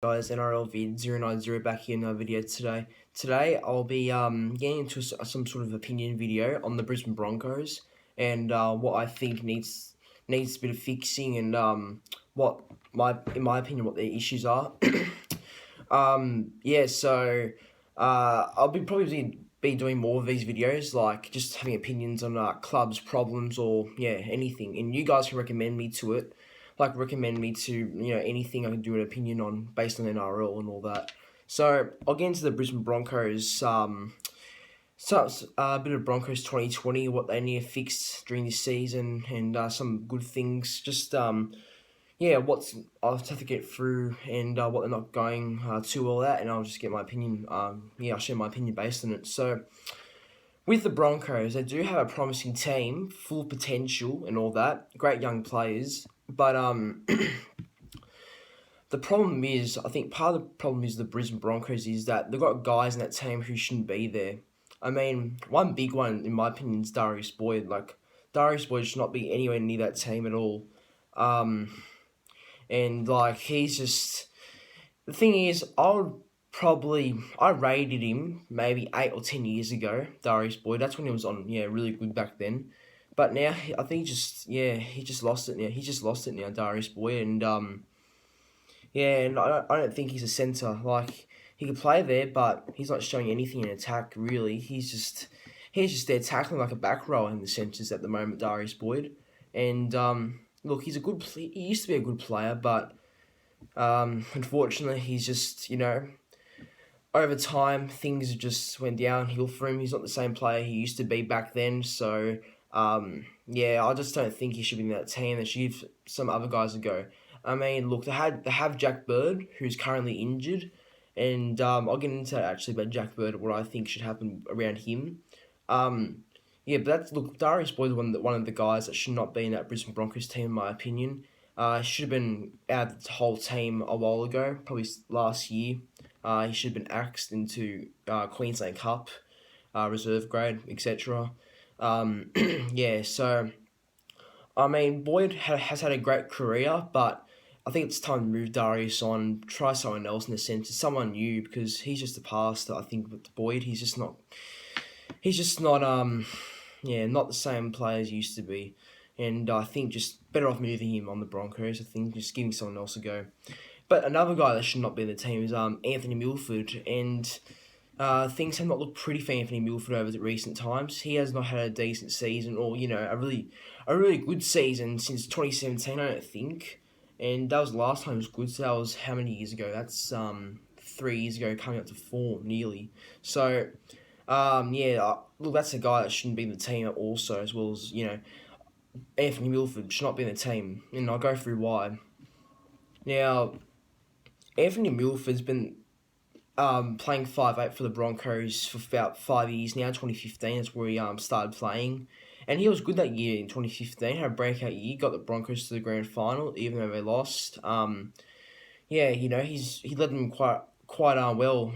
Guys, NRL vid 090 back here in another video today. Today I'll be getting into some sort of opinion video on the Brisbane Broncos and what I think needs a bit of fixing and what in my opinion what their issues are. So I'll be probably be doing more of these videos, like just having opinions on clubs, problems, or anything, and you guys can recommend me to it. Like recommend me to anything I can do an opinion on based on NRL and all that. So I'll get into the Brisbane Broncos. A bit of Broncos 2020, what they need to fix during this season, and some good things. Just what's I'll have to get through, and what they're not going too well at, and I'll just get my opinion. I'll share my opinion based on it. So with the Broncos, they do have a promising team, full of potential and all that, great young players. But the problem is, I think part of the problem is the Brisbane Broncos is that they've got guys in that team who shouldn't be there. I mean, one big one, in my opinion, is Darius Boyd. Like, Darius Boyd should not be anywhere near that team at all. And, like, he's just... The thing is, I rated him maybe 8 or 10 years ago, Darius Boyd. That's when he was on, really good back then. But now, I think he just lost it now. He just lost it now, Darius Boyd. And, and I don't think he's a centre. Like, he could play there, but he's not showing anything in attack, really. He's just there tackling like a back row in the centres at the moment, Darius Boyd. And, look, he used to be a good player, but, unfortunately, he's just, over time, things just went downhill for him. He's not the same player he used to be back then, so... I just don't think he should be in that team. They should give some other guys a go. I mean, look, they have Jack Bird, who's currently injured, and I'll get into that actually about Jack Bird, what I think should happen around him. Darius Boyd, one of the guys that should not be in that Brisbane Broncos team, in my opinion. Should have been out of the whole team a while ago, probably last year. He should have been axed into Queensland Cup, reserve grade, etc. So, I mean, Boyd has had a great career, but I think it's time to move Darius on, try someone else in the sense, someone new, because he's just a past. I think with Boyd, he's just not, not the same player as he used to be. And I think just better off moving him on the Broncos, I think, just giving someone else a go. But another guy that should not be in the team is Anthony Milford, and... things have not looked pretty for Anthony Milford over the recent times. He has not had a decent season, or a really good season since 2017, I don't think. And that was the last time it was good. So that was how many years ago? That's 3 years ago, coming up to 4 nearly. So look, that's a guy that shouldn't be in the team also, as well as Anthony Milford should not be in the team, and I'll go through why. Now, Anthony Milford's been playing 5'8" for the Broncos for about 5 years now. 2015 that's where he started playing, and he was good that year in 2015. Had a breakout year, got the Broncos to the grand final, even though they lost. He led them quite well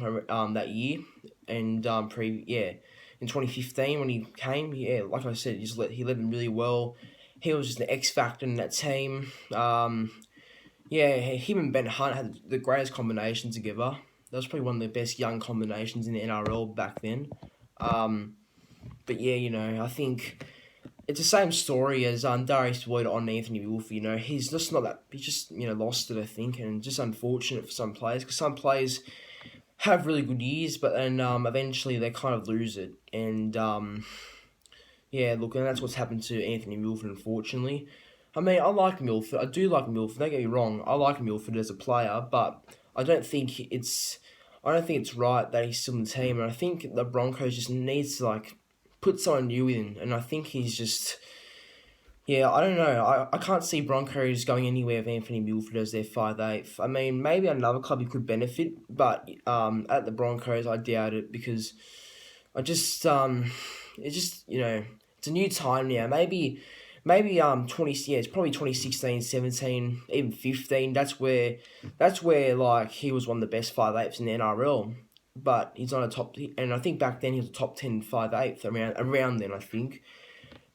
that year, and in 2015 when he came, like I said, he led them really well. He was just an X factor in that team. Him and Ben Hunt had the greatest combination together. That was probably one of the best young combinations in the NRL back then. I think it's the same story as Darius Boyd on Anthony Milford. He's just not that. He just lost it, I think, and just unfortunate for some players, because some players have really good years, but then eventually they kind of lose it. And and that's what's happened to Anthony Milford, unfortunately. I mean, I like Milford. I do like Milford. Don't get me wrong. I like Milford as a player, but I don't think it's right that he's still in the team, and I think the Broncos just needs to put someone new in, and I think he's just I don't know. I can't see Broncos going anywhere with Anthony Milford as their 5'8". I mean, maybe another club he could benefit, but at the Broncos I doubt it, because it's a new time now. Maybe 20, it's probably 2016, 17, even 15. That's where he was one of the best 5'8" in the NRL. But he's on a top, and I think back then he was a top 10 5'8" around then, I think.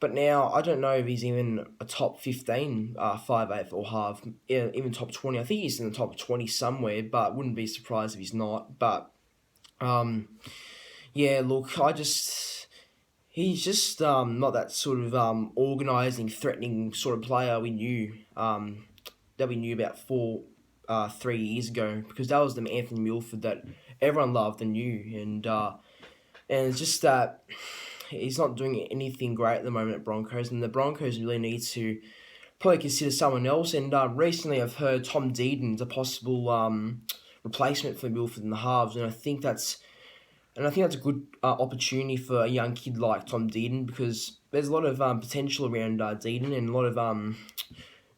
But now I don't know if he's even a top 15 5'8" or half, yeah, even top 20. I think he's in the top 20 somewhere, but wouldn't be surprised if he's not. But um, yeah, look, he's just not that sort of organising, threatening sort of player we knew about 3 years ago, because that was the Anthony Milford that everyone loved and knew, and it's just that he's not doing anything great at the moment at Broncos, and the Broncos really need to probably consider someone else. And recently, I've heard Tom Deaton's a possible replacement for Milford in the halves, and I think that's a good opportunity for a young kid like Tom Deaton, because there's a lot of potential around Deaton, and a lot of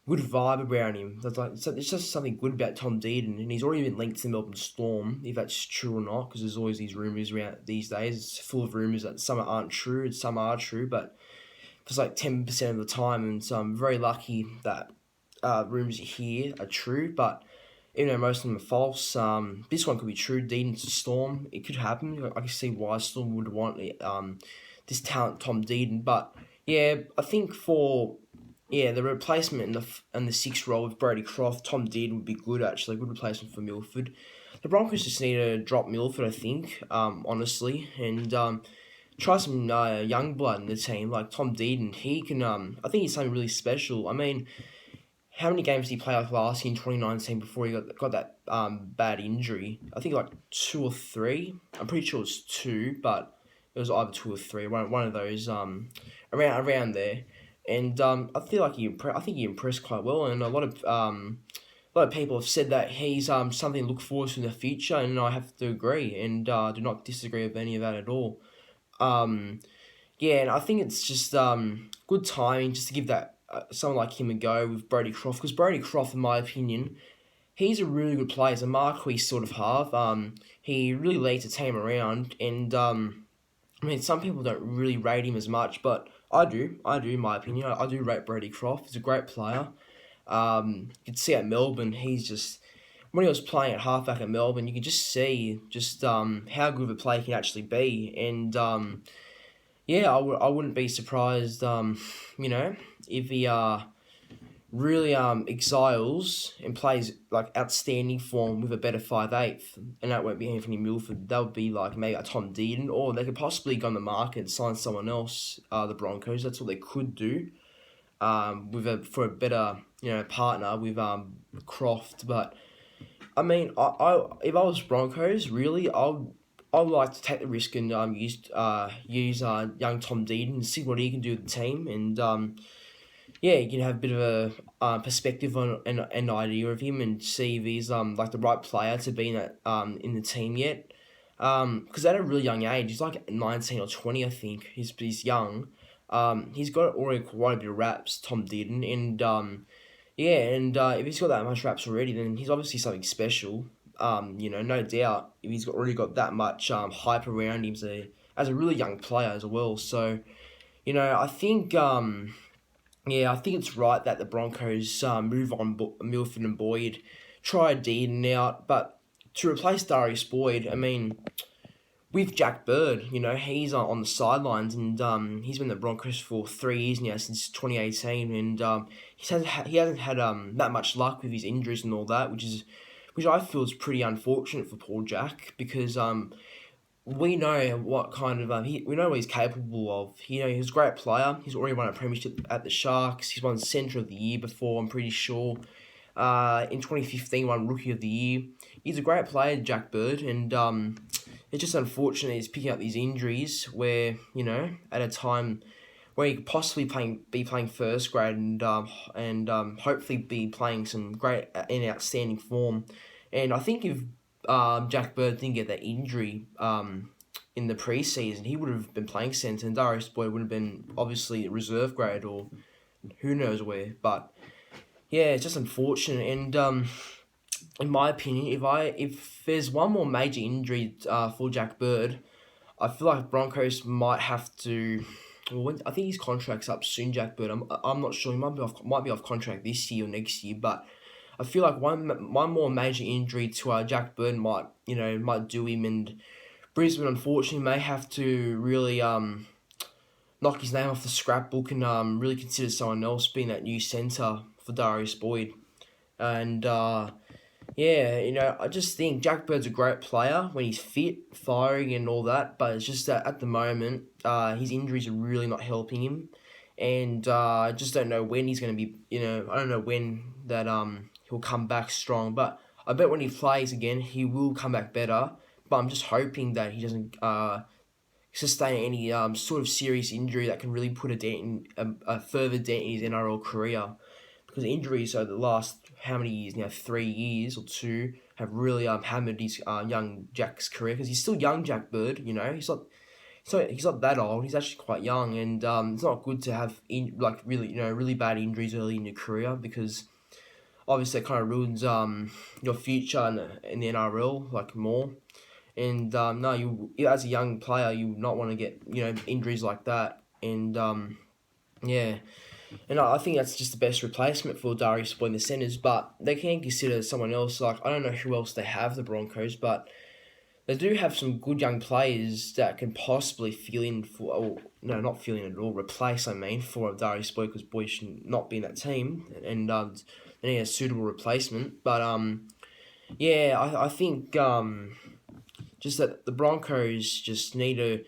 good vibe around him. It's just something good about Tom Deaton, and he's already been linked to the Melbourne Storm, if that's true or not, because there's always these rumours around these days. It's full of rumours that some aren't true and some are true, but it's like 10% of the time, and so I'm very lucky that rumours you hear are true, but even though most of them are false, this one could be true. Deaton's a Storm. It could happen. I can see why Storm would want this talent, Tom Deaton, but yeah, I think the replacement in the sixth role with Brady Croft, Tom Dearden would be good, actually. Good replacement for Milford. The Broncos just need to drop Milford, I think, honestly, and try some young blood in the team, like Tom Dearden. He can, I think he's something really special. I mean, how many games did he play like last year in 2019 before he got that bad injury? I think like 2 or 3. I'm pretty sure it's 2, but it was either 2 or 3. One of those around there. And I feel like I think he impressed quite well, and a lot of people have said that he's something to look forward to in the future, and I have to agree, and do not disagree with any of that at all. Yeah, and I think it's just good timing just to give that someone like him a go with Brady Croft, because Brady Croft, in my opinion, he's a really good player. He's a marquee sort of half. He really leads the team around, and I mean, some people don't really rate him as much, but I do. In my opinion. I do rate Brady Croft. He's a great player. You could see at Melbourne, he's just, when he was playing at halfback at Melbourne, you could just see how good of a player he can actually be. And yeah, I wouldn't be surprised, if he really exiles and plays like outstanding form with a better 5'8", and that won't be Anthony Milford. That would be like maybe a Tom Dearden, or they could possibly go on the market and sign someone else. The Broncos, that's what they could do. For a better partner with Croft. But I mean, if I was Broncos, really, I'd like to take the risk and use young Tom Dearden and see what he can do with the team, and yeah, you can have a bit of a perspective on an idea of him, and see if he's like the right player to be in the team yet. Because at a really young age, he's like 19 or 20, I think. He's young. He's got already quite a bit of raps, Tom Dearden, and yeah, and if he's got that much raps already, then he's obviously something special. No doubt, if he's already got that much hype around him as a really young player as well. So, I think I think it's right that the Broncos move on Milford and Boyd, try Dearden out, but to replace Darius Boyd, I mean, with Jack Bird, he's on the sidelines, and he's been the Broncos for 3 years now, since 2018, and he hasn't had that much luck with his injuries and all that, which I feel is pretty unfortunate for Paul Jack, because we know what kind of we know what he's capable of. He's a great player. He's already won a premiership at the Sharks. He's won Centre of the Year before, I'm pretty sure. In 2015, won Rookie of the Year. He's a great player, Jack Bird, and it's just unfortunate he's picking up these injuries where, at a time where he could possibly be playing first grade, and hopefully be playing some great and outstanding form. And I think if Jack Bird didn't get that injury in the preseason, he would have been playing centre, and Darius Boyd would have been obviously reserve grade or who knows where. But yeah, it's just unfortunate. And in my opinion, if there's one more major injury for Jack Bird, I feel like Broncos might have to. Well, I think his contract's up soon, Jack Bird. I'm not sure. He might be off contract this year or next year, but I feel like one more major injury to Jack Bird might do him, and Brisbane unfortunately may have to really knock his name off the scrapbook and really consider someone else being that new centre for Darius Boyd. And yeah, I just think Jack Bird's a great player when he's fit, firing, and all that. But it's just that at the moment, his injuries are really not helping him, and I just don't know when he's going to be. I don't know when that he'll come back strong. But I bet when he plays again, he will come back better. But I'm just hoping that he doesn't sustain any sort of serious injury that can really put a dent in a further dent in his NRL career, because injuries over the last how many years now, 3 years or two, have really hammered his young Jack's career, because he's still young, Jack Bird. He's not that old. He's actually quite young, and it's not good to have really bad injuries early in your career, because obviously it kind of ruins your future in the NRL more. And no, you as a young player, you would not want to get injuries like that. And yeah, and I think that's just the best replacement for Darius Boyd in the centres. But they can consider someone else. Like, I don't know who else they have, the Broncos, but they do have some good young players that can possibly fill in for, or no, not fill in at all, replace, for Darius Boyd, because Boyd should not be in that team, and they need a suitable replacement. But yeah, I think just that the Broncos just need to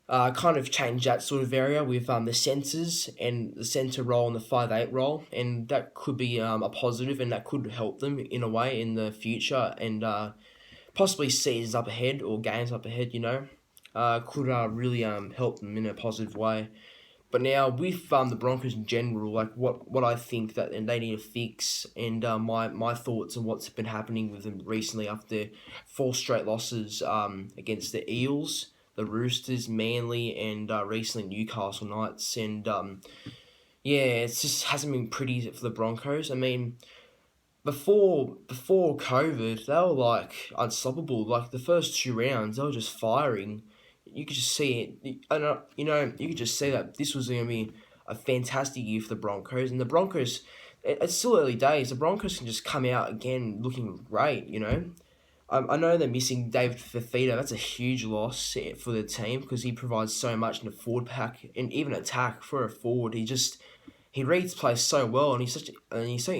kind of change that sort of area with the centres and the centre role and the 5'8" role, and that could be a positive, and that could help them in a way in the future, and possibly seasons up ahead or games up ahead, could really help them in a positive way. But now with the Broncos in general, like what I think that they need to fix, and my thoughts on what's been happening with them recently after 4 straight losses against the Eels, the Roosters, Manly, and recently Newcastle Knights, and yeah, it just hasn't been pretty for the Broncos. I mean, before COVID, they were unstoppable. Like the first 2 rounds, they were just firing. You could just see it. And you could just see that this was going to be a fantastic year for the Broncos. And the Broncos, it's still early days. The Broncos can just come out again looking great. I know they're missing David Fafita. That's a huge loss for the team, because he provides so much in the forward pack and even attack for a forward. He reads play so well, and he's so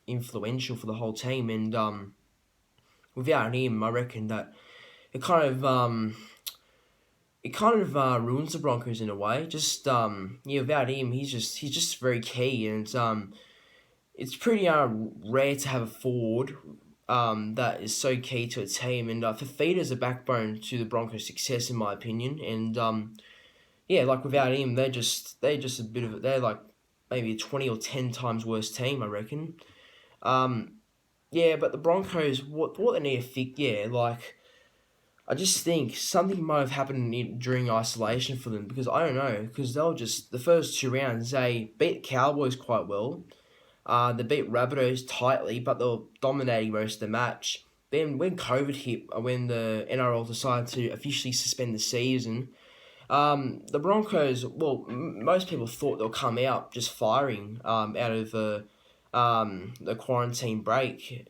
influential for the whole team. And without him, I reckon that it kind of ruins the Broncos in a way. Just without him, he's just very key, and it's pretty rare to have a forward that is so key to a team. And Fafita's a backbone to the Broncos' success, in my opinion. And yeah, without him, they're just they're maybe a 20 or 10 times worse team, I reckon. Yeah, but the Broncos, what they need to fix, I just think something might have happened during isolation for them, because I don't know, because the first 2 rounds, they beat the Cowboys quite well. They beat Rabbitohs tightly, but they were dominating most of the match. Then when COVID hit, when the NRL decided to officially suspend the season, the Broncos, most people thought they'll come out just firing out of the quarantine break,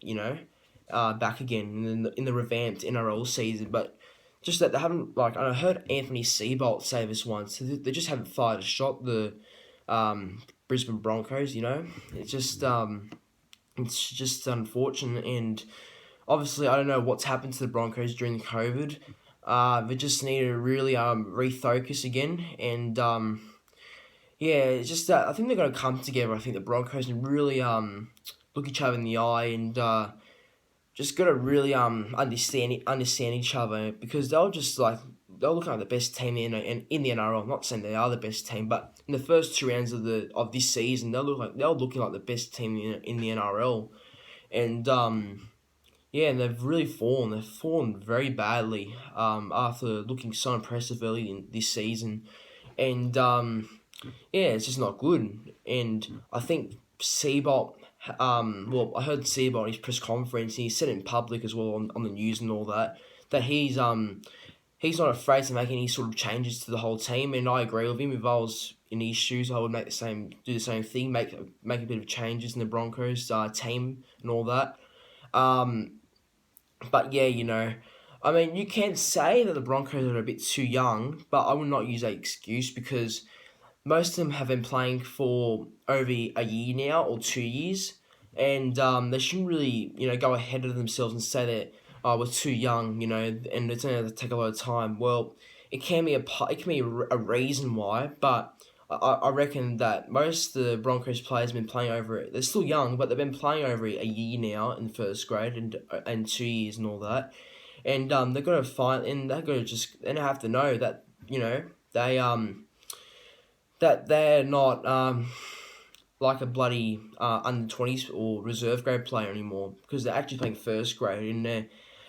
back again in the revamped NRL season. But just that they haven't, I heard Anthony Seibold say this once, they just haven't fired a shot, the Brisbane Broncos. It's just unfortunate, and obviously I don't know what's happened to the Broncos during the COVID. They just need to really refocus again, and yeah, it's just that I think they're gonna come together. I think the Broncos and really look each other in the eye, and just gotta really understand each other, because they'll look like the best team in the NRL. I'm not saying they are the best team, but in the first 2 rounds of this season, they're looking like the best team in the NRL, and yeah, and they've really fallen. They've fallen very badly after looking so impressive early in this season, and yeah, it's just not good. And I think Seabolt, I heard Seabolt in his press conference, and he said it in public as well on the news and all that, that he's not afraid to make any sort of changes to the whole team, and I agree with him. If I was in his shoes, I would do the same thing, make a bit of changes in the Broncos team and all that. But yeah, I mean, you can say that the Broncos are a bit too young, but I would not use that excuse because most of them have been playing for over a year now or 2 years, and they shouldn't really go ahead of themselves and say that we're too young, and it's going to take a lot of time. Well, it can be a reason why, but I reckon that most of the Broncos players have been playing over it. They're still young, but they've been playing over a year now in first grade and 2 years and all that, and they've got to find and they've got to just and have to know that they that they're not like a bloody under 20s or reserve grade player anymore because they're actually playing first grade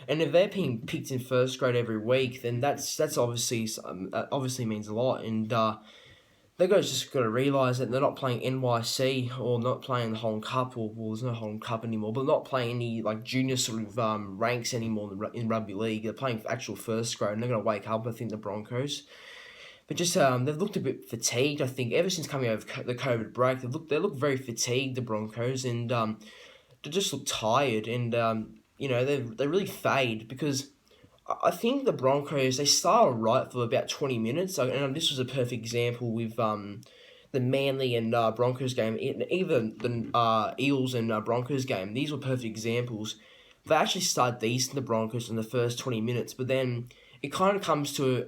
and if they're being picked in first grade every week, then that's obviously obviously means a lot, and they guys just got to realise that they're not playing NYC or not playing the Holland Cup, or well, there's no Holland Cup anymore, but not playing any like junior sort of ranks anymore in rugby league. They're playing actual first grade, and they're going to wake up. I think the Broncos. But just they've looked a bit fatigued. I think ever since coming over the COVID break, they look very fatigued. The Broncos and they just look tired, and they really fade because I think the Broncos they start right for about 20 minutes. And this was a perfect example with the Manly and Broncos game, even the Eels and Broncos game. These were perfect examples. They actually start decent, the Broncos, in the first 20 minutes, but then it kind of comes to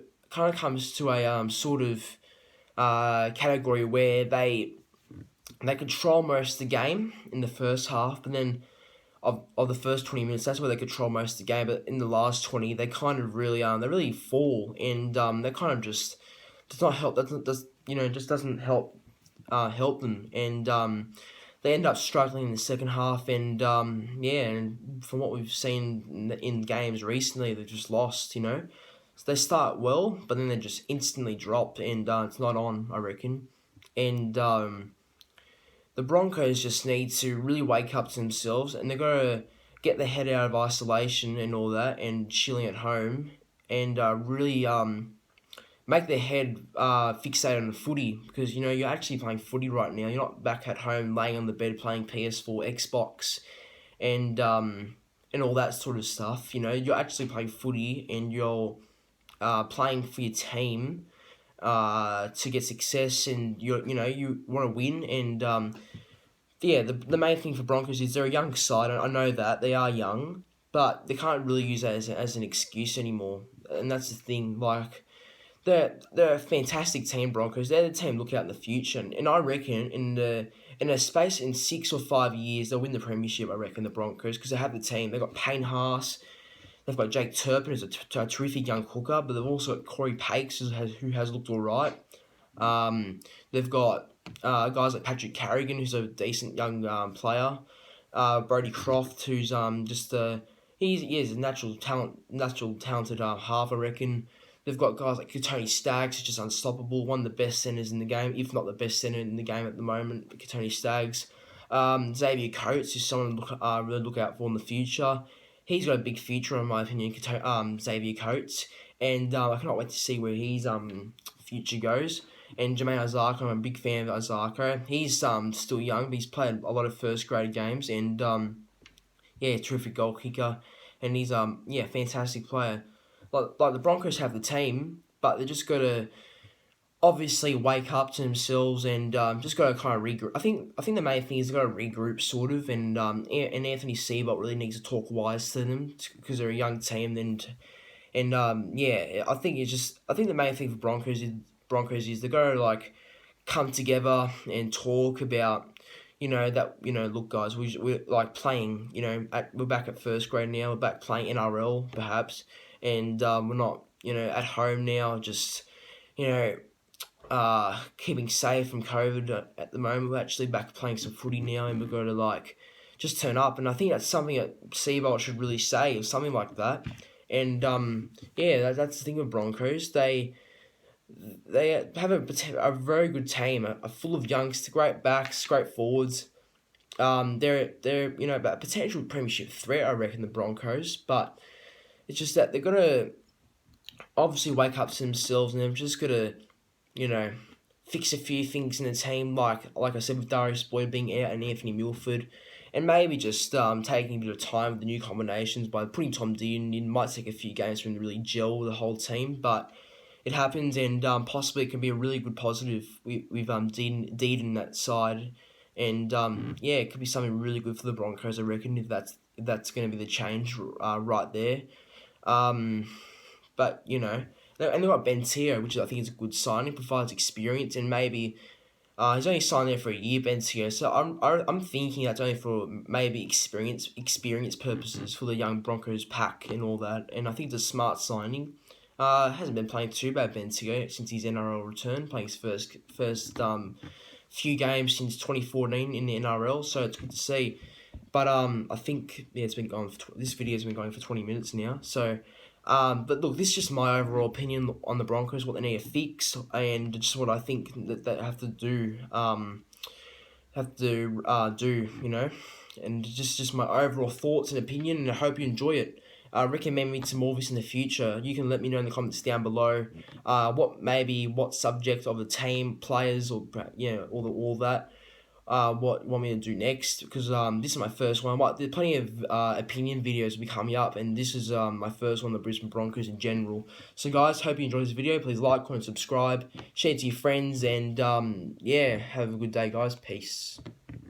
a sort of category where they control most of the game in the first half, but then of the first 20 minutes, that's where they control most of the game. But in the last 20, they kind of really they really fall, and they kind of just does not help. Just doesn't help them, and they end up struggling in the second half, and and from what we've seen in games recently, they've just lost. So they start well, but then they just instantly drop, and it's not on, I reckon. And the Broncos just need to really wake up to themselves, and they've got to get their head out of isolation and all that, and chilling at home, and really make their head fixate on the footy, because you're actually playing footy right now. You're not back at home laying on the bed playing PS4, Xbox, and all that sort of stuff. You're actually playing footy, and you're playing for your team to get success, and you want to win, and the main thing for Broncos is they're a young side. I know that they are young, but they can't really use that as an excuse anymore, and that's the thing. Like they're a fantastic team, Broncos. They're the team look out in the future, and I reckon in a space in 6 or 5 years they'll win the premiership. I reckon the Broncos, because they have the team. They've got Payne Haas. They've got Jake Turpin, who's a terrific young hooker, but they've also got Corey Pakes, who has looked all right. They've got guys like Patrick Carrigan, who's a decent young player. Brody Croft, who's he's a natural talented half, I reckon. They've got guys like Tony Staggs, who's just unstoppable, one of the best centres in the game, if not the best centre in the game at the moment, Tony Staggs. Xavier Coates, who's someone to really look out for in the future. He's got a big future, in my opinion, Xavier Coates, and I cannot wait to see where his future goes. And Jermaine Isaac, I'm a big fan of Isaac. He's still young, but he's played a lot of first grade games, and terrific goal kicker, and he's fantastic player. Like the Broncos have the team, but they just got to obviously wake up to themselves, and just got to kind of regroup. I think the main thing is they've got to regroup, sort of, and Anthony Seabolt really needs to talk wise to them because they're a young team. And I think the main thing for Broncos is they got to like come together and talk about look, guys, we're like playing, we're back at first grade now, we're back playing NRL perhaps, and we're not at home now, just keeping safe from COVID at the moment. We're actually back playing some footy now, and we've got to like just turn up. And I think that's something that Seabolt should really say, or something like that. And that's the thing with Broncos. They have a very good team, a full of youngsters, great backs, great forwards. They're a potential premiership threat, I reckon, the Broncos. But it's just that they've got to obviously wake up to themselves, and they've just got to fix a few things in the team, like I said, with Darius Boyd being out and Anthony Milford, and maybe just taking a bit of time with the new combinations by putting Tom Dearden in. Might take a few games for him to really gel with the whole team, but it happens, and possibly it can be a really good positive with Dearden in that side, and yeah, it could be something really good for the Broncos. I reckon if that's going to be the change right there. Um, but and they've got Ben Teo, which I think is a good signing. Provides experience, and maybe he's only signed there for a year, Ben Teo. So I'm thinking that's only for maybe experience purposes for the young Broncos pack and all that. And I think it's a smart signing. Hasn't been playing too bad, Ben Teo, since his NRL return, playing his first few games since 2014 in the NRL. So it's good to see. But I think it's been going. This video's been going for 20 minutes now. So, but look, this is just my overall opinion on the Broncos, what they need to fix, and just what I think that they have to do. And just my overall thoughts and opinion, and I hope you enjoy it. Recommend me to more of this in the future. You can let me know in the comments down below. What subject of the team, players, or all that. What you want me to do next, because this is my first one. There's plenty of opinion videos will be coming up, and this is my first one, the Brisbane Broncos in general. So guys, hope you enjoyed this video. Please like, comment, subscribe, share it to your friends, and yeah, have a good day guys. Peace.